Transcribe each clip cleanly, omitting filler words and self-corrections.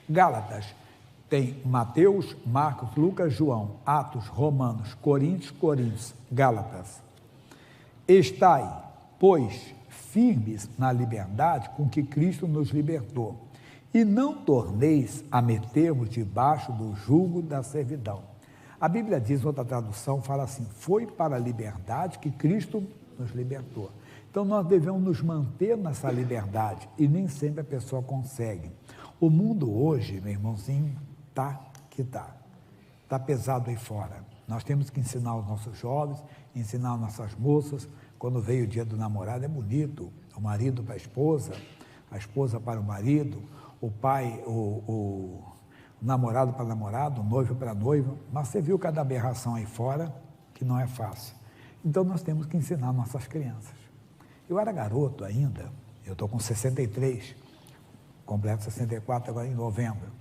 Gálatas tem Mateus, Marcos, Lucas, João, Atos, Romanos, Coríntios, Gálatas. Estai, pois, firmes na liberdade com que Cristo nos libertou, e não torneis a meter-vos debaixo do jugo da servidão. A Bíblia diz, outra tradução, fala assim, foi para a liberdade que Cristo nos libertou. Então nós devemos nos manter nessa liberdade, e nem sempre a pessoa consegue. O mundo hoje, meu irmãozinho, está pesado aí fora. Nós temos que ensinar os nossos jovens, ensinar as nossas moças. Quando veio o dia do namorado é bonito, o marido para a esposa para o marido, o pai, o namorado para a namorada, o noivo para a noiva, mas você viu cada aberração aí fora que não é fácil. Então nós temos que ensinar nossas crianças. Eu era garoto ainda, eu estou com 63, completo 64 agora em novembro.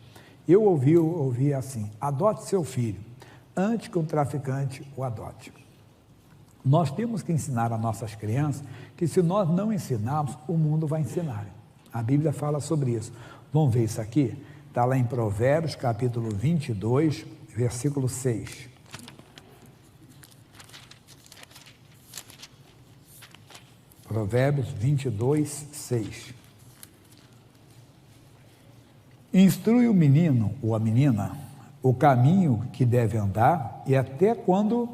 Eu ouvi assim, adote seu filho, antes que um traficante o adote. Nós temos que ensinar a nossas crianças que se nós não ensinarmos, o mundo vai ensinar. A Bíblia fala sobre isso. Vamos ver isso aqui? Está lá em Provérbios, capítulo 22, versículo 6. Provérbios 22, 6. Instrui o menino ou a menina o caminho que deve andar e até quando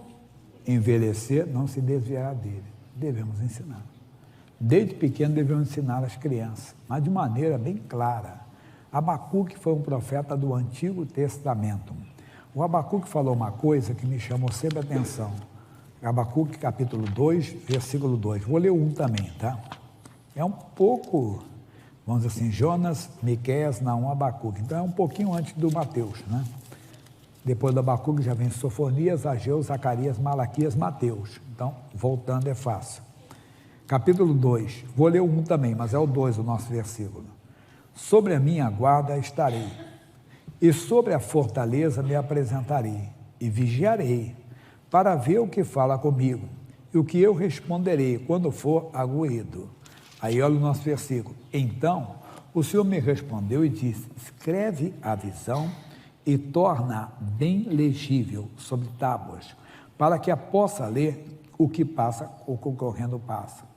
envelhecer não se desviará dele. Devemos ensinar. Desde pequeno devemos ensinar as crianças, mas de maneira bem clara. Abacuque foi um profeta do Antigo Testamento. O Abacuque falou uma coisa que me chamou sempre a atenção. Abacuque capítulo 2, versículo 2. Vou ler um também, tá? É um pouco... Vamos dizer assim, Jonas, Miqueias, Naum, Abacuque. Então é um pouquinho antes do Mateus, né? Depois do Abacuque já vem Sofonias, Ageu, Zacarias, Malaquias, Mateus. Então, voltando é fácil. Capítulo 2, vou ler o 1 também, mas é o 2 o nosso versículo. Sobre a minha guarda estarei, e sobre a fortaleza me apresentarei, e vigiarei, para ver o que fala comigo, e o que eu responderei quando for agudo. Aí olha o nosso versículo. Então, o Senhor me respondeu e disse, escreve a visão e torna bem legível sobre tábuas, para que a possa ler o que passa, o que correndo passa.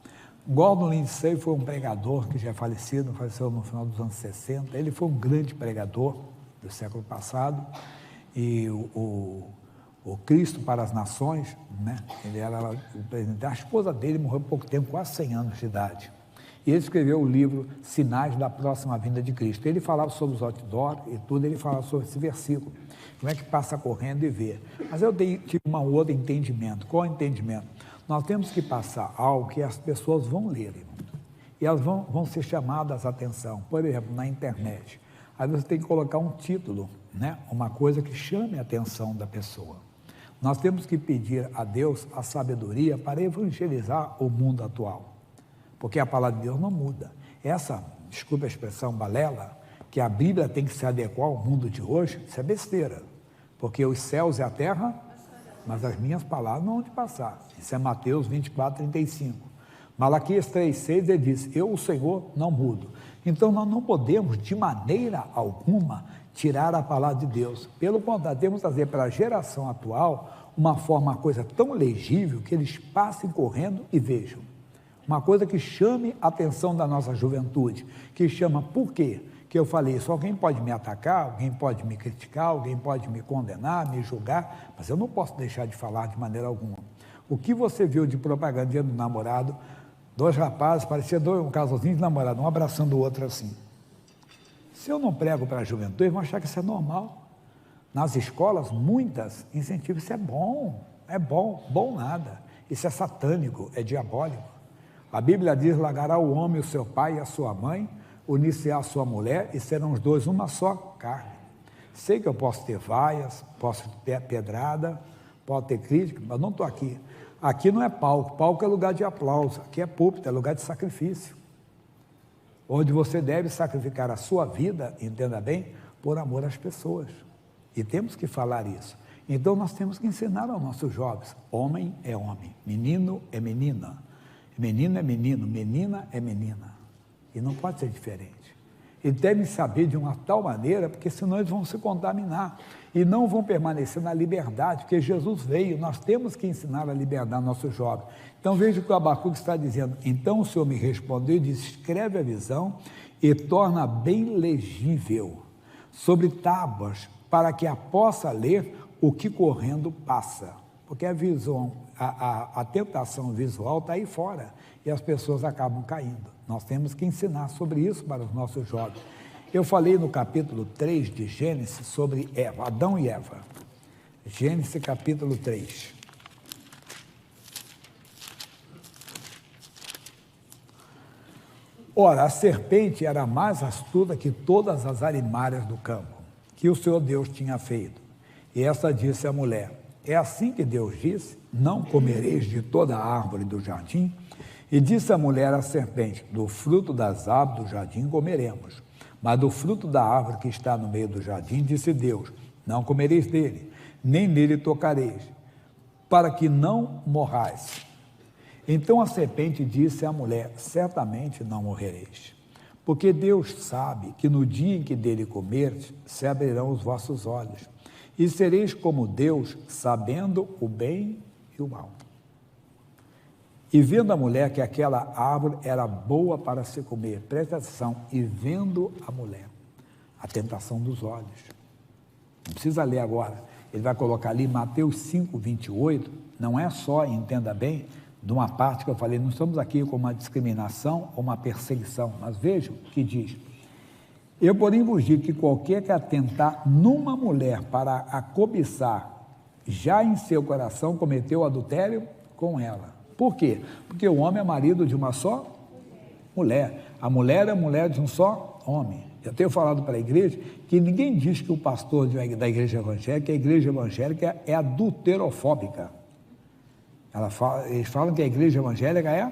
Gordon Lindsay foi um pregador que já é falecido, faleceu no final dos anos 60. Ele foi um grande pregador do século passado, e o Cristo para as Nações, né? Ele era o presidente. A esposa dele morreu há pouco tempo, quase 100 anos de idade. E ele escreveu o livro Sinais da Próxima Vinda de Cristo. Ele falava sobre os outdoors e tudo, ele falava sobre esse versículo. Como é que passa correndo e vê. Mas eu tive um outro entendimento. Qual é o entendimento? Nós temos que passar algo que as pessoas vão ler, irmão. E elas vão ser chamadas a atenção. Por exemplo, na internet. Aí você tem que colocar um título, né? Uma coisa que chame a atenção da pessoa. Nós temos que pedir a Deus a sabedoria para evangelizar o mundo atual. Porque a palavra de Deus não muda. Essa, desculpa a expressão balela, que a Bíblia tem que se adequar ao mundo de hoje, isso é besteira. Porque os céus e a terra, mas as minhas palavras não vão te passar. Isso é Mateus 24, 35. Malaquias 3, 6, ele diz, eu, o Senhor, não mudo. Então nós não podemos, de maneira alguma, tirar a palavra de Deus. Pelo contrário, temos que trazer para a geração atual uma coisa tão legível que eles passem correndo e vejam. Uma coisa que chame a atenção da nossa juventude, que chama, por quê? Que eu falei, só alguém pode me atacar, alguém pode me criticar, alguém pode me condenar, me julgar, mas eu não posso deixar de falar de maneira alguma. O que você viu de propaganda do namorado, dois rapazes, parecia um casalzinho de namorado, um abraçando o outro assim. Se eu não prego para a juventude, eles vão achar que isso é normal. Nas escolas, muitas incentivam, isso é bom nada. Isso é satânico, é diabólico. A Bíblia diz, largará o homem, o seu pai e a sua mãe, unir-se-á a sua mulher, e serão os dois uma só carne. Sei que eu posso ter vaias, posso ter pedrada, posso ter crítica, mas não estou aqui. Aqui não é palco, palco é lugar de aplauso, aqui é púlpito, é lugar de sacrifício. Onde você deve sacrificar a sua vida, entenda bem, por amor às pessoas. E temos que falar isso. Então nós temos que ensinar aos nossos jovens, homem é homem, menino é menina. Menino é menino, menina é menina. E não pode ser diferente. Eles devem saber de uma tal maneira, porque senão eles vão se contaminar e não vão permanecer na liberdade, porque Jesus veio, nós temos que ensinar a liberdade aos nossos jovens. Então veja o que o Abacuque está dizendo. Então o Senhor me respondeu e disse: escreve a visão e torna bem legível sobre tábuas, para que a possa ler o que correndo passa. Porque a visão, a tentação visual está aí fora e as pessoas acabam caindo. Nós temos que ensinar sobre isso para os nossos jovens. Eu falei no capítulo 3 de Gênesis sobre Eva, Adão e Eva. Gênesis capítulo 3. Ora, a serpente era mais astuta que todas as arimárias do campo, que o Senhor Deus tinha feito. E esta disse à mulher: é assim que Deus disse: não comereis de toda a árvore do jardim? E disse a mulher à serpente: do fruto das árvores do jardim comeremos, mas do fruto da árvore que está no meio do jardim, disse Deus: não comereis dele, nem nele tocareis, para que não morrais. Então a serpente disse à mulher: certamente não morrereis, porque Deus sabe que no dia em que dele comerdes, se abrirão os vossos olhos, e sereis como Deus, sabendo o bem e o mal. E vendo a mulher que aquela árvore era boa para se comer, presta atenção, e vendo a mulher, a tentação dos olhos. Não precisa ler agora, ele vai colocar ali Mateus 5, 28, não é só, entenda bem, de uma parte que eu falei, não estamos aqui com uma discriminação ou uma perseguição, mas vejam o que diz: eu, porém, vos digo que qualquer que atentar numa mulher para a cobiçar, já em seu coração cometeu adultério com ela. Por quê? Porque o homem é marido de uma só mulher. A mulher é mulher de um só homem. Eu tenho falado para a igreja que ninguém diz que o pastor da igreja evangélica, a igreja evangélica é adulterofóbica. Eles falam que a igreja evangélica é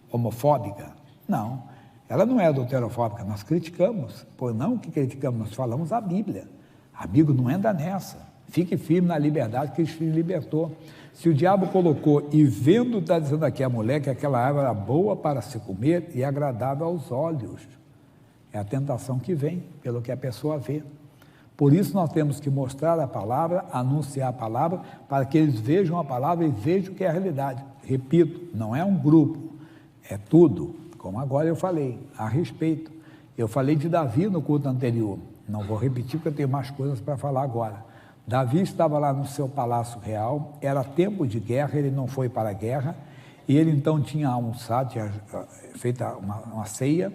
homofóbica. Não, ela não é adulterofóbica, nós criticamos. Pois não que criticamos, nós falamos a Bíblia. A Bíblia não anda nessa. Fique firme na liberdade que Cristo lhe libertou. Se o diabo colocou, e vendo, está dizendo aqui a mulher, que aquela árvore era boa para se comer e agradável aos olhos. É a tentação que vem, pelo que a pessoa vê. Por isso nós temos que mostrar a palavra, anunciar a palavra, para que eles vejam a palavra e vejam o que é a realidade. Repito, não é um grupo, é tudo. Como agora eu falei, a respeito. Eu falei de Davi no culto anterior. Não vou repetir porque eu tenho mais coisas para falar agora. Davi estava lá no seu palácio real, era tempo de guerra, ele não foi para a guerra, e ele então tinha almoçado, tinha feito uma ceia,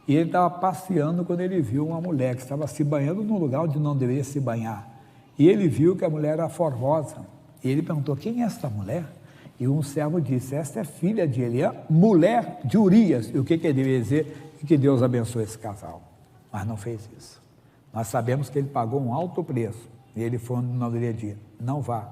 e ele estava passeando quando ele viu uma mulher que estava se banhando num lugar onde não deveria se banhar. E ele viu que a mulher era formosa, e ele perguntou: quem é esta mulher? E um servo disse: esta é filha de Eliã, mulher de Urias. E o que ele devia dizer? Que Deus abençoe esse casal. Mas não fez isso. Nós sabemos que ele pagou um alto preço. E ele foi onde não deveria ir. Não vá.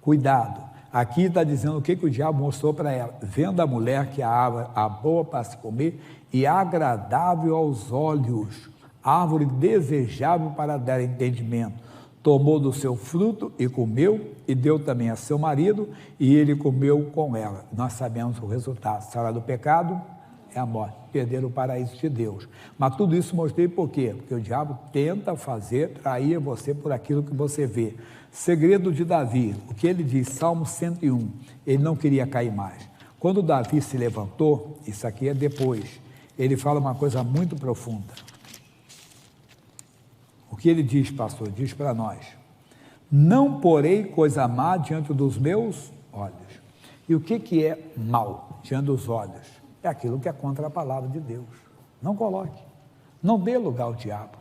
Cuidado. Aqui está dizendo o que o diabo mostrou para ela. Vendo a mulher que a árvore a boa para se comer e agradável aos olhos, árvore desejável para dar entendimento. Tomou do seu fruto e comeu, e deu também a seu marido, e ele comeu com ela. Nós sabemos o resultado. Salário do pecado é a morte, perder o paraíso de Deus. Mas tudo isso mostrei por quê? Porque o diabo tenta trair você por aquilo que você vê. Segredo de Davi, o que ele diz, Salmo 101, ele não queria cair mais. Quando Davi se levantou, isso aqui é depois, ele fala uma coisa muito profunda. O que ele diz, pastor? Diz para nós: não porei coisa má diante dos meus olhos. E o que é mal diante dos olhos? É aquilo que é contra a palavra de Deus. Não coloque, não dê lugar ao diabo,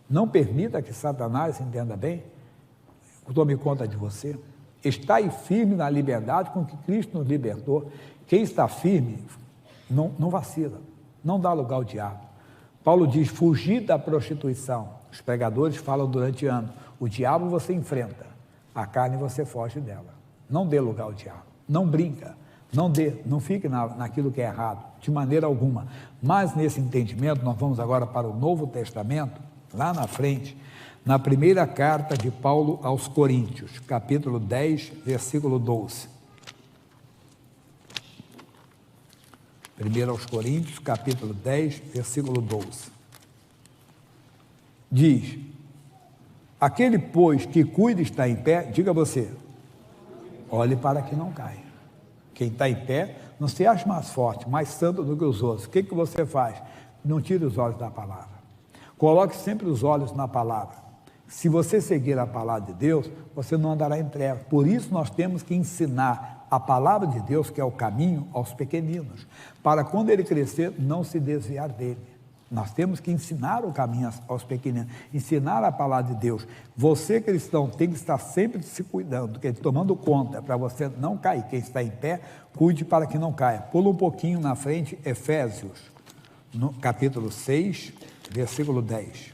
não permita que Satanás, entenda bem, tome conta de você. Está aí firme na liberdade com que Cristo nos libertou. Quem está firme não vacila, não dá lugar ao diabo. Paulo diz: fugir da prostituição. Os pregadores falam durante anos: o diabo você enfrenta, a carne você foge dela. Não dê lugar ao diabo, não brinca. Não fique naquilo que é errado, de maneira alguma. Mas nesse entendimento, nós vamos agora para o Novo Testamento, lá na frente, na primeira carta de Paulo aos Coríntios, capítulo 10, versículo 12. 1 aos Coríntios, capítulo 10, versículo 12. diz, aquele, pois, que cuida está em pé, diga você, olhe para que não caia. Quem está em pé, não se acha mais forte, mais santo do que os outros. O que você faz? Não tire os olhos da palavra. Coloque sempre os olhos na palavra. Se você seguir a palavra de Deus, você não andará em trevas. Por isso nós temos que ensinar a palavra de Deus, que é o caminho, aos pequeninos, para quando ele crescer, não se desviar dele. Nós temos que ensinar o caminho aos pequeninos, ensinar a palavra de Deus. Você, cristão, tem que estar sempre se cuidando, tomando conta, para você não cair. Quem está em pé, cuide para que não caia. Pula um pouquinho na frente, Efésios, no capítulo 6, versículo 10.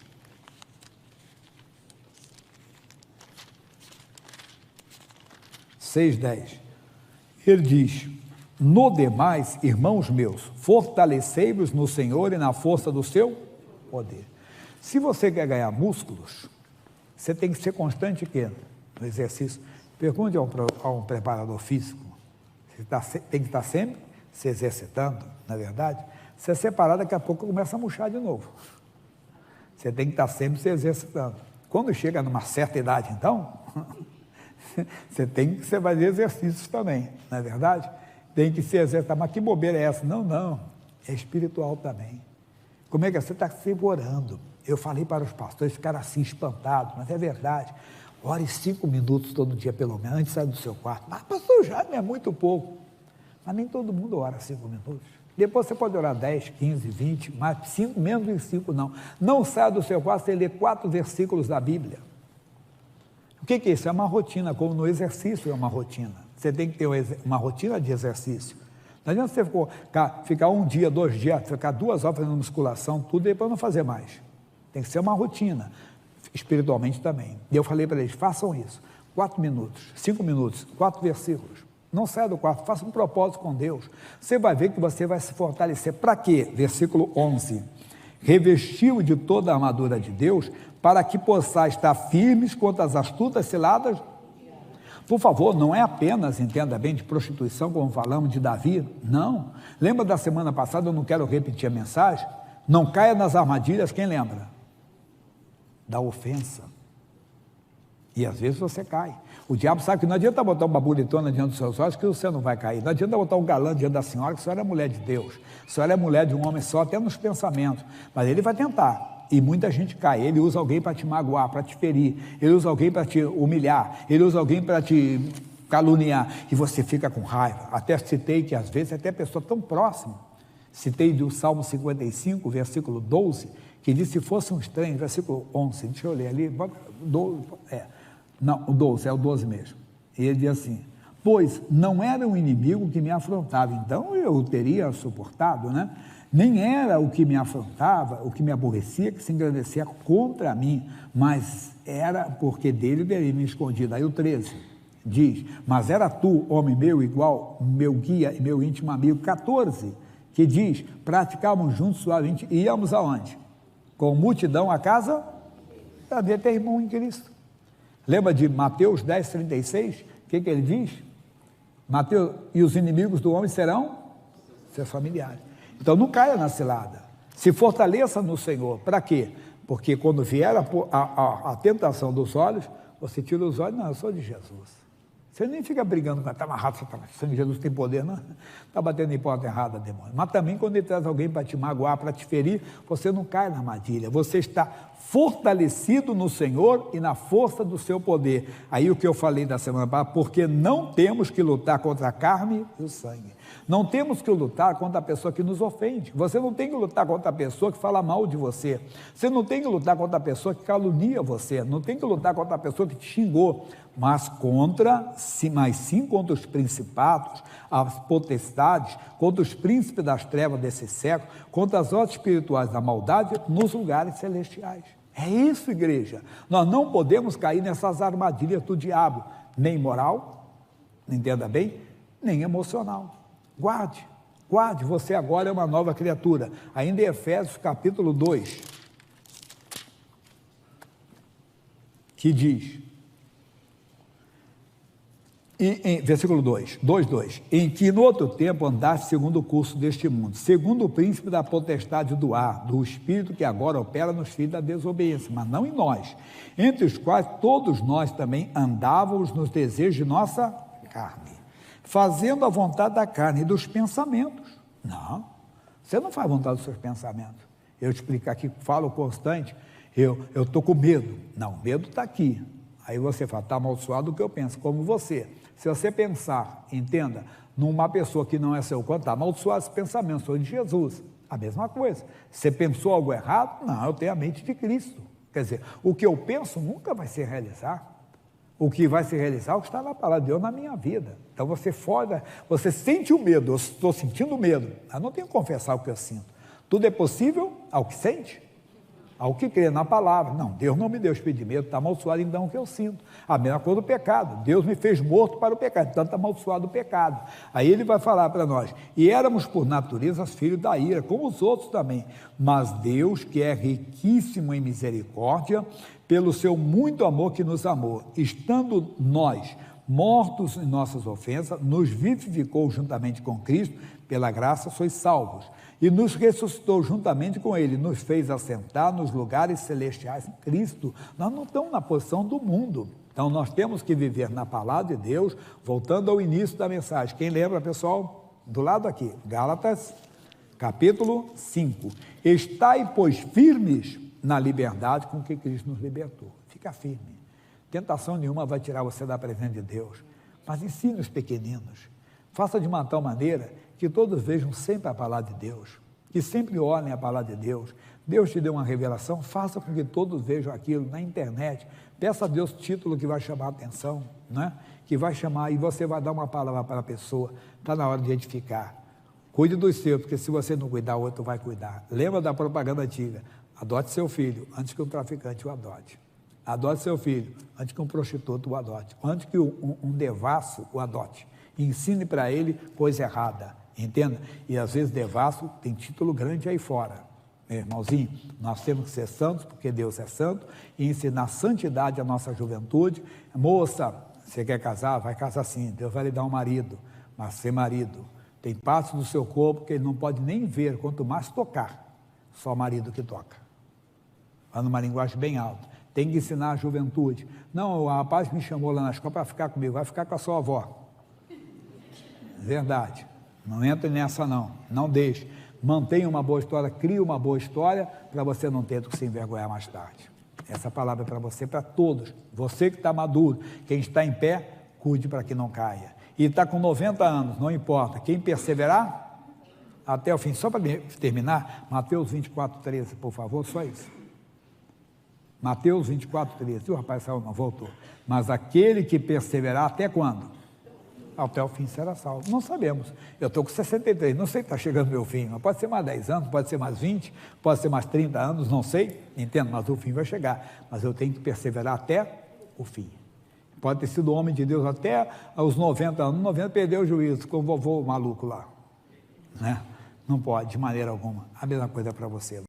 Ele diz, no demais, irmãos meus, fortalecei-vos no Senhor e na força do seu poder. Se você quer ganhar músculos, você tem que ser constante no exercício. Pergunte a um preparador físico, você tem que estar sempre se exercitando, na verdade. Se você separar, daqui a pouco começa a murchar de novo. Você tem que estar sempre se exercitando. Quando chega numa certa idade, então, você vai fazer exercícios também, não é verdade? Tem que se exercitar, mas que bobeira é essa? Não, é espiritual também. Como é que você está se orando? Eu falei para os pastores, ficaram assim espantados, mas é verdade. Ore 5 minutos todo dia, pelo menos, antes de sair do seu quarto. Mas pastor Jaime, é muito pouco. Mas nem todo mundo ora 5 minutos. Depois você pode orar 10, 15, 20, mas 5, menos de 5 não. Não saia do seu quarto sem ler 4 versículos da Bíblia. O que é isso? É uma rotina, como no exercício é uma rotina. Você tem que ter uma rotina de exercício. Não adianta você ficar 1 dia, 2 dias, ficar 2 horas fazendo musculação, tudo, e depois não fazer mais. Tem que ser uma rotina, espiritualmente também. E eu falei para eles, façam isso. 4 minutos, 5 minutos, 4 versículos. Não saia do quarto, faça um propósito com Deus. Você vai ver que você vai se fortalecer. Para quê? Versículo 11. Revestiu de toda a armadura de Deus, para que possais estar firmes contra as astutas ciladas. Por favor, não é apenas, entenda bem, de prostituição, como falamos de Davi, não. Lembra da semana passada, eu não quero repetir a mensagem, não caia nas armadilhas, quem lembra? Da ofensa. E às vezes você cai. O diabo sabe que não adianta botar uma bonitona diante dos seus olhos que você não vai cair. Não adianta botar um galã diante da senhora, que a senhora é mulher de Deus. A senhora é mulher de um homem só, até nos pensamentos. Mas ele vai tentar. E muita gente cai. Ele usa alguém para te magoar, para te ferir. Ele usa alguém para te humilhar. Ele usa alguém para te caluniar. E você fica com raiva. Até citei que às vezes até pessoa tão próxima. Citei do Salmo 55, versículo 12, que diz, se fosse um estranho, versículo 11, deixa eu ler ali, 12, não, o 12, é o 12 mesmo. E ele diz assim, pois não era um inimigo que me afrontava, então eu teria suportado, né? Nem era o que me afrontava, o que me aborrecia, que se engrandecia contra mim, mas era porque dele teria me escondido. Aí o 13 diz, mas era tu, homem meu, igual meu guia e meu íntimo amigo. 14, que diz, praticávamos juntos suavemente, e íamos aonde? Com multidão à casa, para ter irmão em Cristo. Lembra de Mateus 10, 36? O que ele diz? Mateus, e os inimigos do homem serão seus familiares. Então não caia na cilada. Se fortaleça no Senhor. Para quê? Porque quando vier a tentação dos olhos, você tira os olhos, não, eu sou de Jesus. Você nem fica brigando com está amarrado, sangue de Jesus tem poder, não? Está batendo em porta errada, demônio. Mas também quando ele traz alguém para te magoar, para te ferir, você não cai na armadilha. Você está fortalecido no Senhor e na força do seu poder. Aí o que eu falei da semana passada, porque não temos que lutar contra a carne e o sangue. Não temos que lutar contra a pessoa que nos ofende. Você não tem que lutar contra a pessoa que fala mal de você. Você não tem que lutar contra a pessoa que calunia você. Não tem que lutar contra a pessoa que te xingou. Mas sim contra os principados, as potestades, contra os príncipes das trevas desse século, contra as hostes espirituais da maldade nos lugares celestiais. É isso, igreja. Nós não podemos cair nessas armadilhas do diabo, nem moral, entenda bem, nem emocional. Guarde, você agora é uma nova criatura. Ainda em Efésios capítulo 2, que diz, versículo 2, em que no outro tempo andaste segundo o curso deste mundo, segundo o príncipe da potestade do ar, do espírito que agora opera nos filhos da desobediência, mas não em nós, entre os quais todos nós também andávamos nos desejos de nossa carne, fazendo a vontade da carne e dos pensamentos. Não, você não faz vontade dos seus pensamentos. Eu te explico aqui, falo constante, eu estou com medo. Não, o medo está aqui. Aí você fala, está amaldiçoado o que eu penso, como você. Se você pensar, entenda, numa pessoa que não é seu conto, está amaldiçoado esse pensamento, sou de Jesus. A mesma coisa. Você pensou algo errado? Não, eu tenho a mente de Cristo. Quer dizer, o que eu penso nunca vai se realizar. O que vai se realizar é o que está na palavra de Deus na minha vida. Então você foda, você sente o medo, eu estou sentindo medo. Eu não tenho que confessar o que eu sinto. Tudo é possível ao que sente. Ao que crê na palavra. Não, Deus não me deu espírito de medo, está amaldiçoado então o que eu sinto. A mesma coisa do pecado. Deus me fez morto para o pecado, então está amaldiçoado o pecado. Aí ele vai falar para nós, e éramos por natureza filhos da ira, como os outros também. Mas Deus, que é riquíssimo em misericórdia, pelo seu muito amor que nos amou, estando nós mortos em nossas ofensas, nos vivificou juntamente com Cristo, pela graça sois salvos. E nos ressuscitou juntamente com Ele, nos fez assentar nos lugares celestiais em Cristo. Nós não estamos na posição do mundo. Então nós temos que viver na palavra de Deus, voltando ao início da mensagem. Quem lembra, pessoal? Do lado aqui, Gálatas, capítulo 5. Estai, pois, firmes na liberdade com que Cristo nos libertou. Fica firme. Tentação nenhuma vai tirar você da presença de Deus. Mas ensine os pequeninos. Faça de uma tal maneira que todos vejam sempre a palavra de Deus, que sempre olhem a palavra de Deus. Deus te deu uma revelação, faça com que todos vejam aquilo na internet. Peça a Deus título que vai chamar a atenção, né? Que vai chamar, e você vai dar uma palavra para a pessoa. Está na hora de edificar. Cuide dos seus, porque se você não cuidar, o outro vai cuidar. Lembra da propaganda antiga? Adote seu filho antes que um traficante o adote. Adote seu filho antes que um prostituto o adote. Antes que um devasso o adote. Ensine para ele coisa errada. Entenda? E às vezes devasso tem título grande aí fora. Meu irmãozinho, nós temos que ser santos, porque Deus é santo, e ensinar santidade à nossa juventude. Moça, você quer casar? Vai casar sim. Deus vai lhe dar um marido, mas ser marido. Tem partes do seu corpo que ele não pode nem ver, quanto mais tocar. Só marido que toca. Falando uma linguagem bem alta. Tem que ensinar a juventude. Não, o rapaz me chamou lá na escola para ficar comigo. Vai ficar com a sua avó. Verdade. Não entre nessa não, não deixe. Mantenha uma boa história, crie uma boa história para você não ter que se envergonhar mais tarde. Essa palavra é para você, para todos. Você que está maduro, quem está em pé, cuide para que não caia. E está com 90 anos, não importa. Quem perseverar, até o fim. Só para terminar, Mateus 24:13, por favor, só isso. Mateus 24:13. O rapaz saiu, não voltou. Mas aquele que perseverar até quando? Até o fim será salvo. Não sabemos. Eu estou com 63, não sei que está chegando o meu fim. Mas pode ser mais 10 anos, pode ser mais 20, pode ser mais 30 anos, não sei. Entendo, mas o fim vai chegar. Mas eu tenho que perseverar até o fim. Pode ter sido homem de Deus até aos 90 anos. 90 perdeu o juízo, com o vovô maluco lá. Né? Não pode, de maneira alguma. A mesma coisa para você.